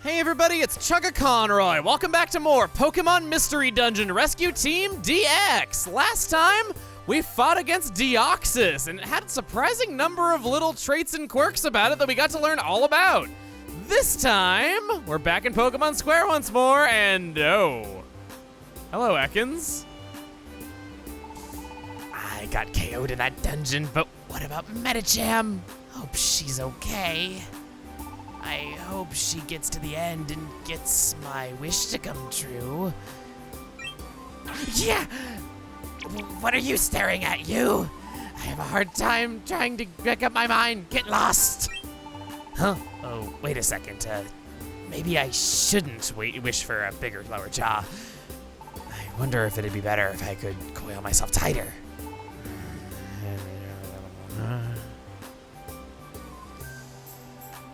Hey everybody, it's Chugga Conroy. Welcome back to more Pokemon Mystery Dungeon Rescue Team DX. Last time, we fought against Deoxys, and it had a surprising number of little traits and quirks about it that we got to learn all about. This time, we're back in Pokemon Square once more, and oh. Hello, Ekans. I got KO'd in that dungeon, but what about Medicham? Hope she's okay. I hope she gets to the end and gets my wish to come true. Yeah! What are you staring at, you? I have a hard time trying to make up my mind. Get lost! Huh? Oh, wait a second. Maybe I shouldn't wish for a bigger lower jaw. I wonder if it'd be better if I could coil myself tighter.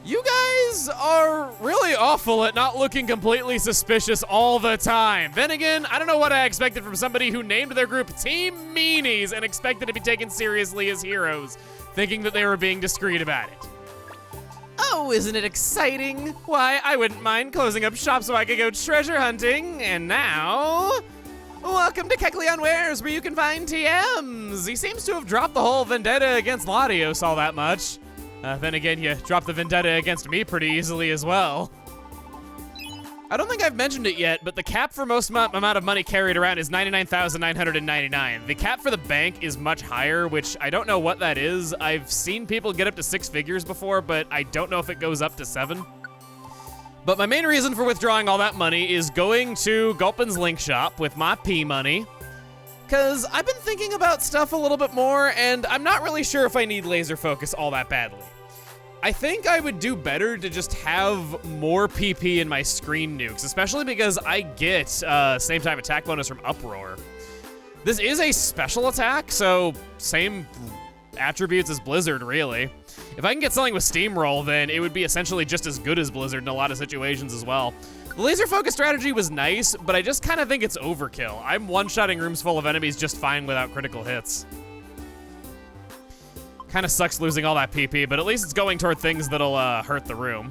You guys are really awful at not looking completely suspicious all the time. Then again, I don't know what I expected from somebody who named their group Team Meanies and expected to be taken seriously as heroes, thinking that they were being discreet about it. Oh, isn't it exciting? Why, I wouldn't mind closing up shop so I could go treasure hunting. And now, welcome to Kecleon Wares, where you can find TMs. He seems to have dropped the whole vendetta against Latios all that much. Then again, you dropped the vendetta against me pretty easily as well. I don't think I've mentioned it yet, but the cap for most amount of money carried around is $99,999. The cap for the bank is much higher, which I don't know what that is. I've seen people get up to 6 figures before, but I don't know if it goes up to 7. But my main reason for withdrawing all that money is going to Gulpin's Link Shop with my P money. Because I've been thinking about stuff a little bit more, and I'm not really sure if I need laser focus all that badly. I think I would do better to just have more PP in my screen nukes, especially because I get same type attack bonus from Uproar. This is a special attack, so same attributes as Blizzard, really. If I can get something with Steamroll, then it would be essentially just as good as Blizzard in a lot of situations as well. The laser focus strategy was nice, but I just kind of think it's overkill. I'm one-shotting rooms full of enemies just fine without critical hits. Kind of sucks losing all that PP, but at least it's going toward things that'll hurt the room.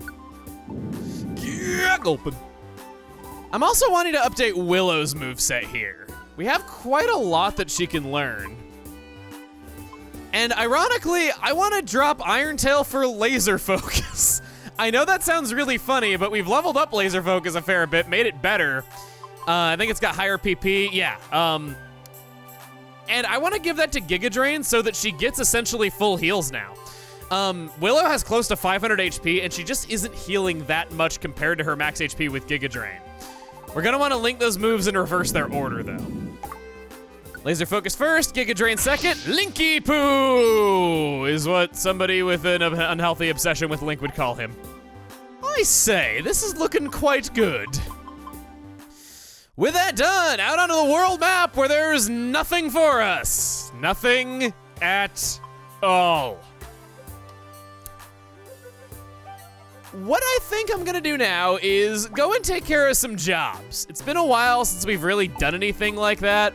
Yeah, Gulpin. I'm also wanting to update Willow's moveset here. We have quite a lot that she can learn. And ironically, I want to drop Iron Tail for laser focus. I know that sounds really funny, but we've leveled up laser focus a fair bit, made it better. I think it's got higher PP, yeah. And I want to give that to Giga Drain so that she gets essentially full heals now. Willow has close to 500 HP, and she just isn't healing that much compared to her max HP with Giga Drain. We're gonna want to link those moves and reverse their order, though. Laser Focus first, Giga Drain second. Linky Poo is what somebody with an unhealthy obsession with Link would call him. I say, this is looking quite good. With that done, out onto the world map where there's nothing for us. Nothing at all. What I think I'm gonna do now is go and take care of some jobs. It's been a while since we've really done anything like that,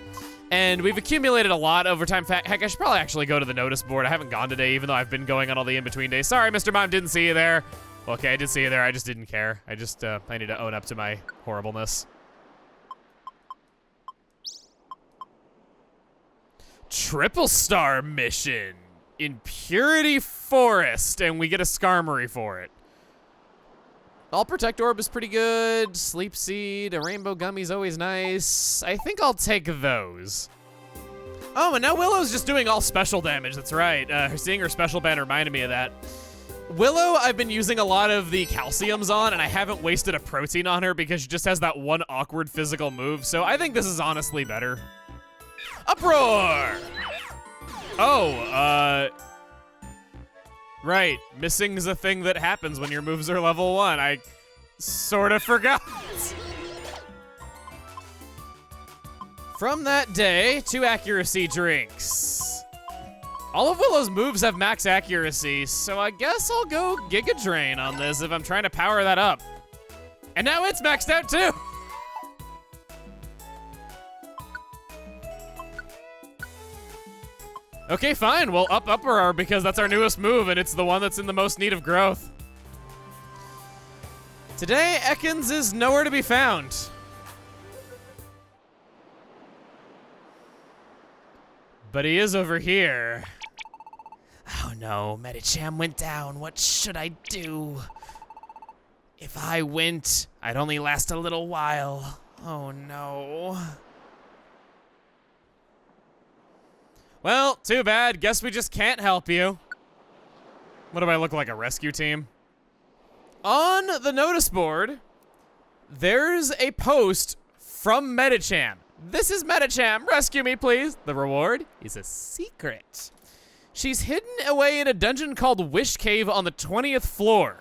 and we've accumulated a lot over time. Heck, I should probably actually go to the notice board. I haven't gone today, even though I've been going on all the in-between days. Sorry, Mr. Mom, didn't see you there. Okay, I did see you there, I just didn't care. I need to own up to my horribleness. Triple star mission in Purity Forest, and we get a Skarmory for it. All Protect Orb is pretty good. Sleep Seed, a Rainbow Gummy's always nice. I think I'll take those. Oh, and now Willow's just doing all special damage, that's right. Seeing her special band reminded me of that. Willow, I've been using a lot of the calciums on, and I haven't wasted a protein on her because she just has that one awkward physical move, so I think this is honestly better. Uproar! Oh, right. Missing's a thing that happens when your moves are level 1. I sort of forgot. From that day, 2 accuracy drinks. All of Willow's moves have max accuracy, so I guess I'll go Giga Drain on this if I'm trying to power that up. And now it's maxed out too! Okay, fine, we'll up Uproar because that's our newest move and it's the one that's in the most need of growth. Today, Ekans is nowhere to be found. But he is over here. Oh no, Medicham went down. What should I do? If I went, I'd only last a little while. Oh no. Well, too bad. Guess we just can't help you. What do I look like, a rescue team? On the notice board, there's a post from Medicham. This is Medicham. Rescue me, please. The reward is a secret. She's hidden away in a dungeon called Wish Cave on the 20th floor.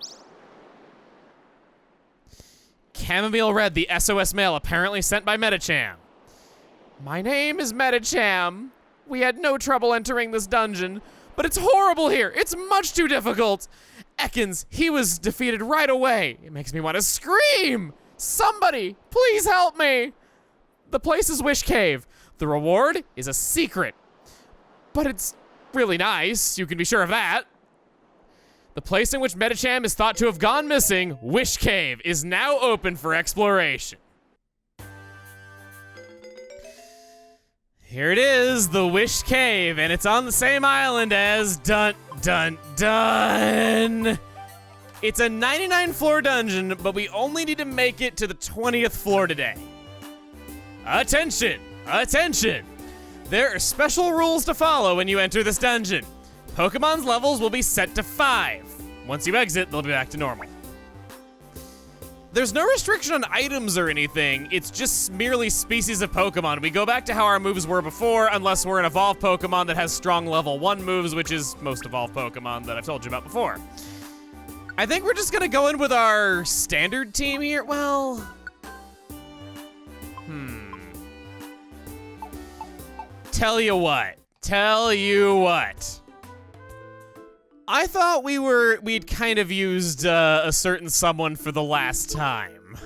Chamomile Red, the SOS mail apparently sent by Medicham. My name is Medicham. We had no trouble entering this dungeon, but it's horrible here. It's much too difficult. Ekans, he was defeated right away. It makes me want to scream. Somebody, please help me. The place is Wish Cave. The reward is a secret. But it's really nice, you can be sure of that. The place in which Medicham is thought to have gone missing, Wish Cave, is now open for exploration. Here it is, the Wish Cave, and it's on the same island as Dun Dun Dun. It's a 99 floor dungeon, but we only need to make it to the 20th floor today. Attention! Attention! There are special rules to follow when you enter this dungeon. Pokemon's levels will be set to 5. Once you exit, they'll be back to normal. There's no restriction on items or anything, it's just merely species of Pokemon. We go back to how our moves were before, unless we're an evolved Pokemon that has strong level 1 moves, which is most evolved Pokemon that I've told you about before. I think we're just gonna go in with our standard team here. Well, Tell you what. I thought we'd kind of used a certain someone for the last time.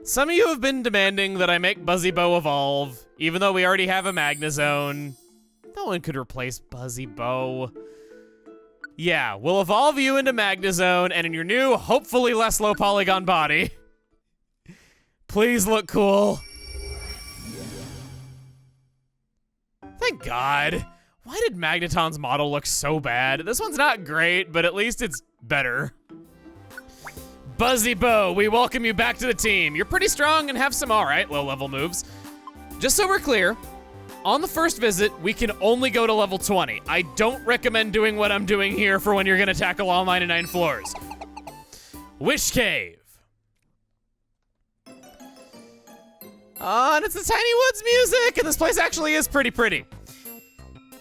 Some of you have been demanding that I make Buzzybo evolve, even though we already have a Magnezone. No one could replace Buzzybo. Yeah, we'll evolve you into Magnezone and in your new, hopefully less low polygon body. Please look cool. Thank God. Why did Magneton's model look so bad? This one's not great, but at least it's better. Buzzybo, we welcome you back to the team. You're pretty strong and have some alright low-level moves. Just so we're clear, on the first visit, we can only go to level 20. I don't recommend doing what I'm doing here for when you're gonna tackle all 99 floors. Wish Cave. And it's the Tiny Woods music, and this place actually is pretty.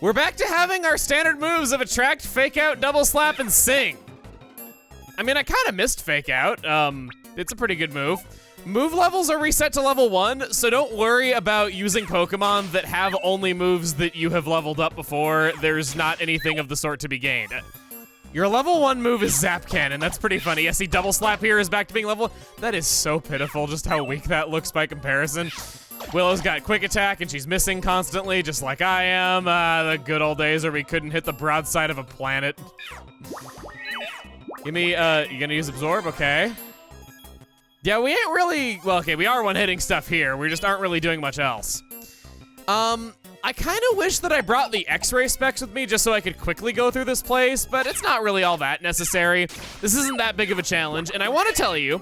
We're back to having our standard moves of Attract, Fake Out, Double Slap, and Sing. I mean, I kind of missed Fake Out. It's a pretty good move. Move levels are reset to level 1, so don't worry about using Pokemon that have only moves that you have leveled up before. There's not anything of the sort to be gained. Your level 1 move is Zap Cannon. That's pretty funny. Yeah, see, Double Slap here is back to being level. That is so pitiful, just how weak that looks by comparison. Willow's got Quick Attack, and she's missing constantly, just like I am. The good old days where we couldn't hit the broadside of a planet. Give me, you gonna use Absorb? Okay. Yeah, we ain't really, well, okay, we are one-hitting stuff here. We just aren't really doing much else. I kind of wish that I brought the X-ray specs with me just so I could quickly go through this place, but it's not really all that necessary. This isn't that big of a challenge, and I want to tell you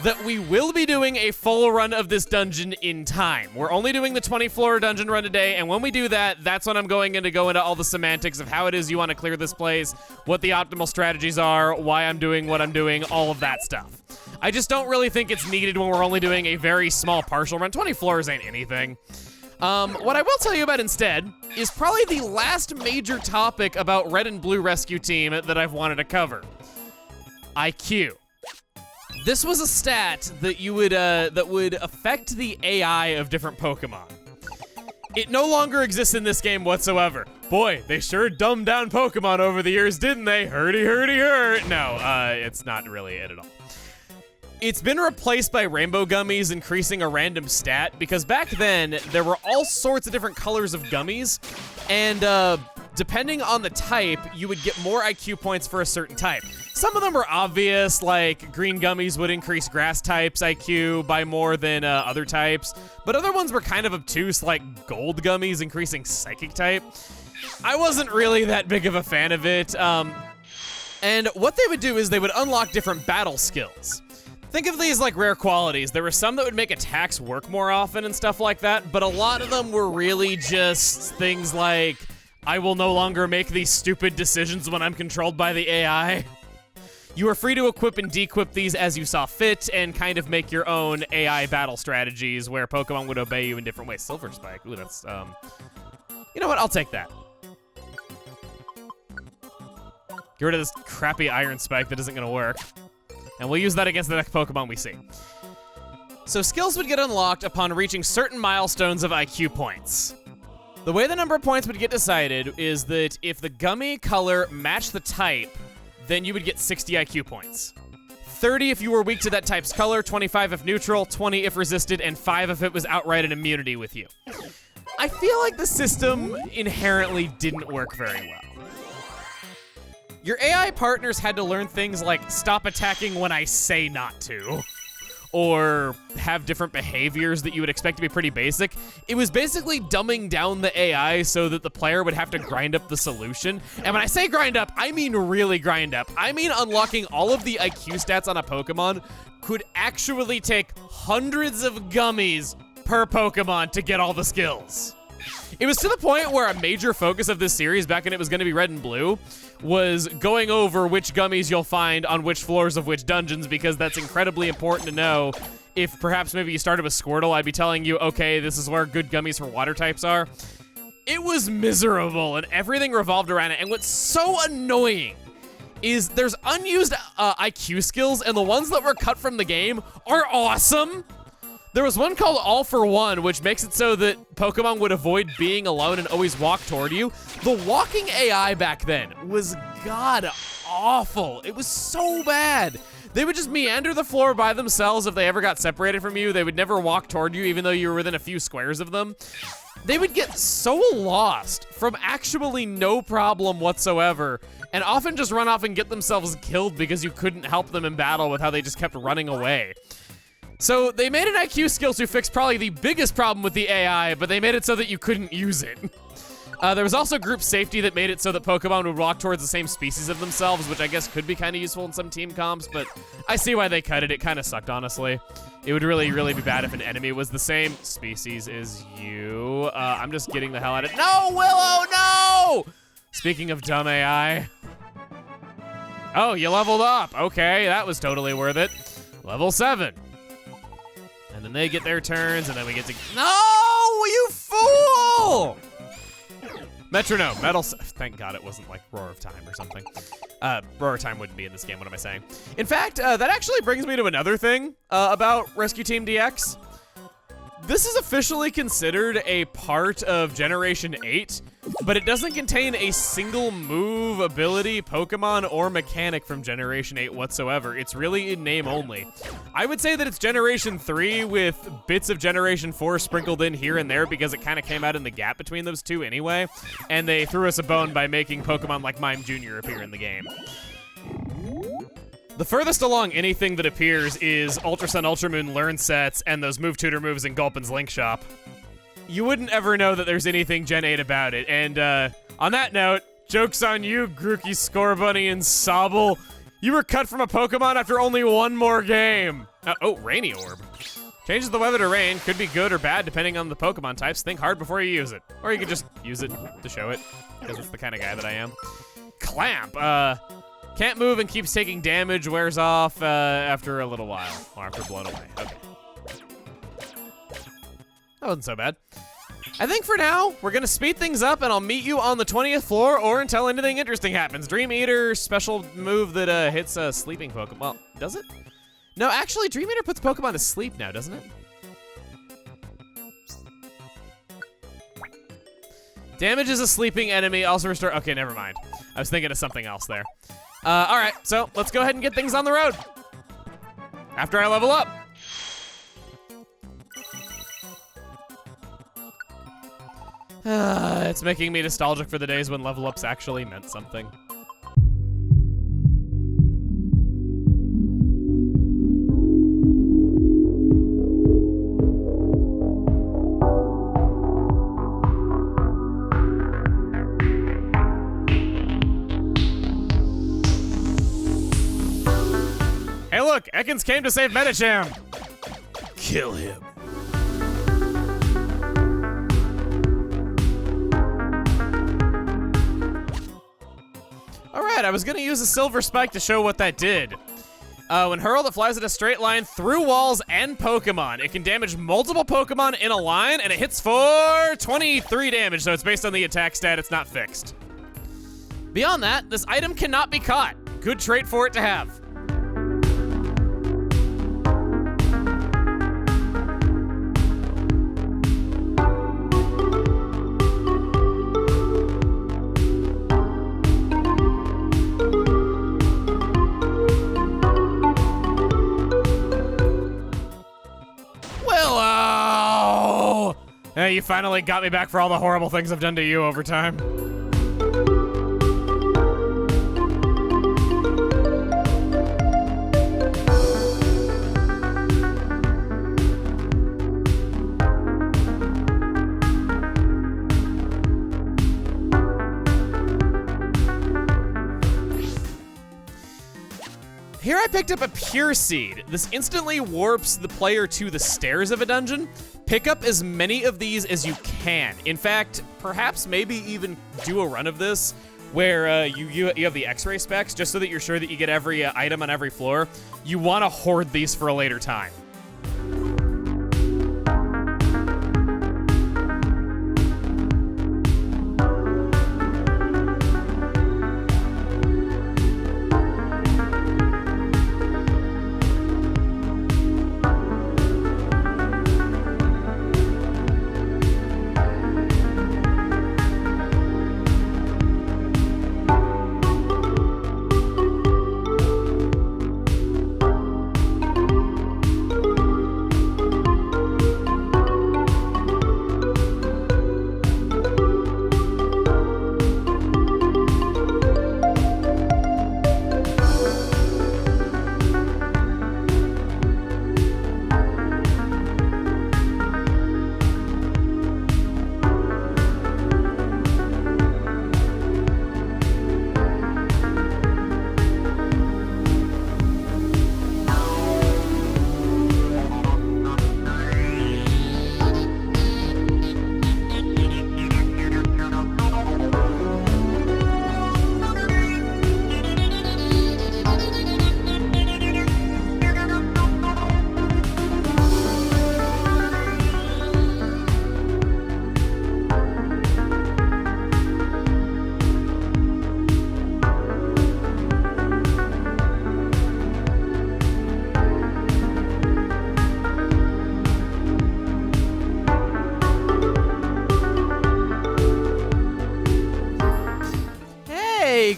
that we will be doing a full run of this dungeon in time. We're only doing the 20-floor dungeon run today, and when we do that, that's when I'm going to go into all the semantics of how it is you want to clear this place, what the optimal strategies are, why I'm doing what I'm doing, all of that stuff. I just don't really think it's needed when we're only doing a very small partial run. 20 floors ain't anything. What I will tell you about instead is probably the last major topic about Red and Blue Rescue Team that I've wanted to cover. IQ. This was a stat that that would affect the AI of different Pokemon. It no longer exists in this game whatsoever. Boy, they sure dumbed down Pokemon over the years, didn't they? Hurty, hurty, hurt. No, it's not really it at all. It's been replaced by rainbow gummies increasing a random stat, because back then, there were all sorts of different colors of gummies, and depending on the type, you would get more IQ points for a certain type. Some of them were obvious, like green gummies would increase grass types IQ by more than other types, but other ones were kind of obtuse, like gold gummies increasing psychic type. I wasn't really that big of a fan of it, and what they would do is they would unlock different battle skills. Think of these like rare qualities. There were some that would make attacks work more often and stuff like that, but a lot of them were really just things like, I will no longer make these stupid decisions when I'm controlled by the AI. You are free to equip and dequip these as you saw fit and kind of make your own AI battle strategies where Pokemon would obey you in different ways. Silver Spike, ooh, that's, you know what, I'll take that. Get rid of this crappy Iron Spike that isn't gonna work. And we'll use that against the next Pokemon we see. So skills would get unlocked upon reaching certain milestones of IQ points. The way the number of points would get decided is that if the gummy color matched the type, then you would get 60 IQ points. 30 if you were weak to that type's color, 25 if neutral, 20 if resisted, and 5 if it was outright an immunity with you. I feel like the system inherently didn't work very well. Your AI partners had to learn things like stop attacking when I say not to, or have different behaviors that you would expect to be pretty basic. It was basically dumbing down the AI so that the player would have to grind up the solution. And when I say grind up, I mean really grind up. I mean unlocking all of the IQ stats on a Pokemon could actually take hundreds of gummies per Pokemon to get all the skills. It was to the point where a major focus of this series, back when it was going to be Red and Blue, was going over which gummies you'll find on which floors of which dungeons, because that's incredibly important to know. If perhaps maybe you started with Squirtle, I'd be telling you, okay, this is where good gummies for water types are. It was miserable, and everything revolved around it. And what's so annoying is there's unused IQ skills, and the ones that were cut from the game are awesome. There was one called All for One, which makes it so that Pokemon would avoid being alone and always walk toward you. The walking AI back then was god awful. It was so bad. They would just meander the floor by themselves if they ever got separated from you. They would never walk toward you, even though you were within a few squares of them. They would get so lost from actually no problem whatsoever, and often just run off and get themselves killed because you couldn't help them in battle with how they just kept running away. So they made an IQ skill to fix probably the biggest problem with the AI, but they made it so that you couldn't use it. There was also group safety that made it so that Pokemon would walk towards the same species of themselves, which I guess could be kind of useful in some team comps, but I see why they cut it. It kind of sucked, honestly. It would really, really be bad if an enemy was the same species as you. I'm just getting the hell out of it. No, Willow, no! Speaking of dumb AI. Oh, you leveled up. Okay, that was totally worth it. Level 7. And then they get their turns, and then we get to... No, you fool! Metronome, thank God it wasn't like Roar of Time or something. Roar of Time wouldn't be in this game, what am I saying? In fact, that actually brings me to another thing about Rescue Team DX. This is officially considered a part of Generation 8, but it doesn't contain a single move, ability, Pokemon, or mechanic from Generation 8 whatsoever. It's really in name only. I would say that it's Generation 3 with bits of Generation 4 sprinkled in here and there because it kind of came out in the gap between those two anyway, and they threw us a bone by making Pokemon like Mime Jr. appear in the game. The furthest along anything that appears is Ultra Sun, Ultra Moon learn sets and those Move Tutor moves in Gulpin's Link Shop. You wouldn't ever know that there's anything Gen 8 about it. And on that note, joke's on you, Grookey, Scorbunny, and Sobble. You were cut from a Pokemon after only one more game. Oh, Rainy Orb. Changes the weather to rain. Could be good or bad depending on the Pokemon types. Think hard before you use it. Or you could just use it to show it, because it's the kind of guy that I am. Clamp. Can't move and keeps taking damage, wears off after a little while, or after blown away. Okay. That wasn't so bad. I think for now, we're gonna speed things up and I'll meet you on the 20th floor or until anything interesting happens. Dream Eater, special move that hits a sleeping Pokemon. Well, does it? No, actually, Dream Eater puts Pokemon to sleep now, doesn't it? Damages a sleeping enemy, also restore, okay, never mind. I was thinking of something else there. All right, so let's go ahead and get things on the road. After I level up. It's making me nostalgic for the days when level ups actually meant something. Hey look, Ekans came to save Medicham. Kill him. All right, I was gonna use a silver spike to show what that did. When hurled, it flies in a straight line through walls and Pokemon. It can damage multiple Pokemon in a line, and it hits for 23 damage, so it's based on the attack stat, it's not fixed. Beyond that, this item cannot be caught. Good trait for it to have. You finally got me back for all the horrible things I've done to you over time. Here I picked up a Pure Seed. This instantly warps the player to the stairs of a dungeon. Pick up as many of these as you can. In fact, perhaps maybe even do a run of this where you have the X-ray specs just so that you're sure that you get every item on every floor. You want to hoard these for a later time.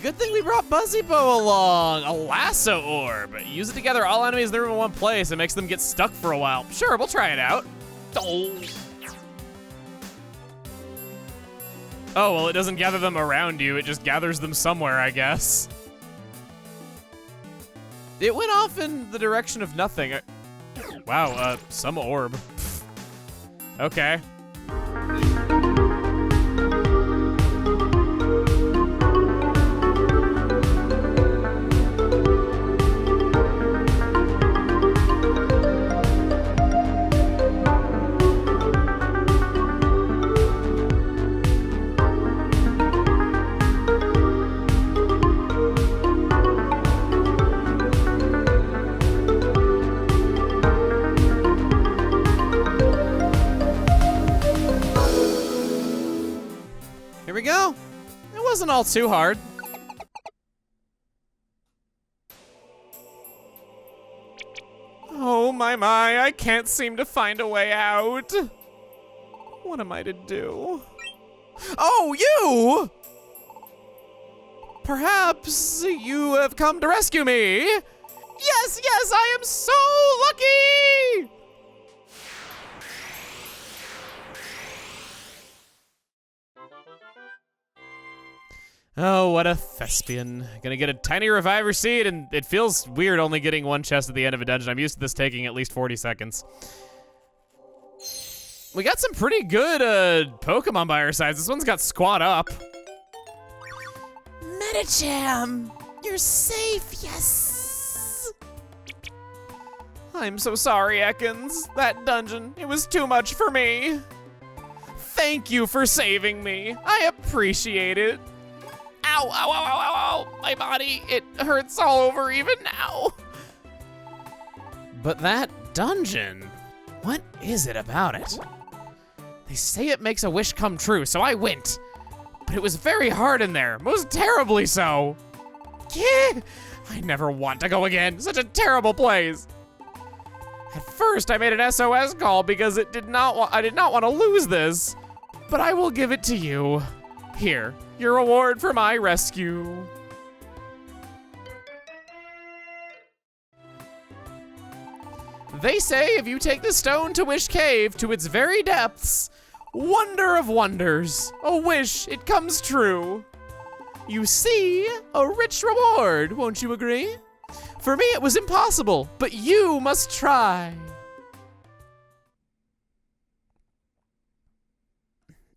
Good thing we brought Buzzybo along. A lasso orb. Use it to gather all enemies in the room in one place. It makes them get stuck for a while. Sure, we'll try it out. Oh, well, it doesn't gather them around you. It just gathers them somewhere, I guess. It went off in the direction of nothing. Wow, some orb. Okay. Here we go. It wasn't all too hard. Oh my, I can't seem to find a way out. What am I to do? Oh, you! Perhaps you have come to rescue me. Yes, I am so lucky! Oh, what a thespian. Gonna get a tiny reviver seed, and it feels weird only getting one chest at the end of a dungeon. I'm used to this taking at least 40 seconds. We got some pretty good Pokemon by our sides. This one's got Squat Up. Medicham, you're safe, yes. I'm so sorry, Ekans. That dungeon, it was too much for me. Thank you for saving me. I appreciate it. Ow, ow, ow, ow, ow, ow. My body, it hurts all over even now. But that dungeon, what is it about it? They say it makes a wish come true, so I went. But it was very hard in there, most terribly so. Yeah, I never want to go again, such a terrible place. At first, I made an SOS call because I did not want to lose this. But I will give it to you. Here, your reward for my rescue. They say if you take the stone to Wish Cave to its very depths, wonder of wonders, a wish, it comes true. You see, a rich reward, won't you agree? For me, it was impossible, but you must try.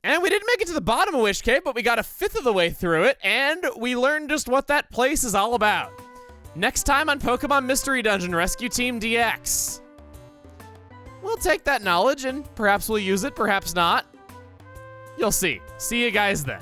And we didn't make it to the bottom of Wish Cave, but we got a fifth of the way through it, and we learned just what that place is all about. Next time on Pokemon Mystery Dungeon Rescue Team DX. We'll take that knowledge, and perhaps we'll use it, perhaps not. You'll see. See you guys then.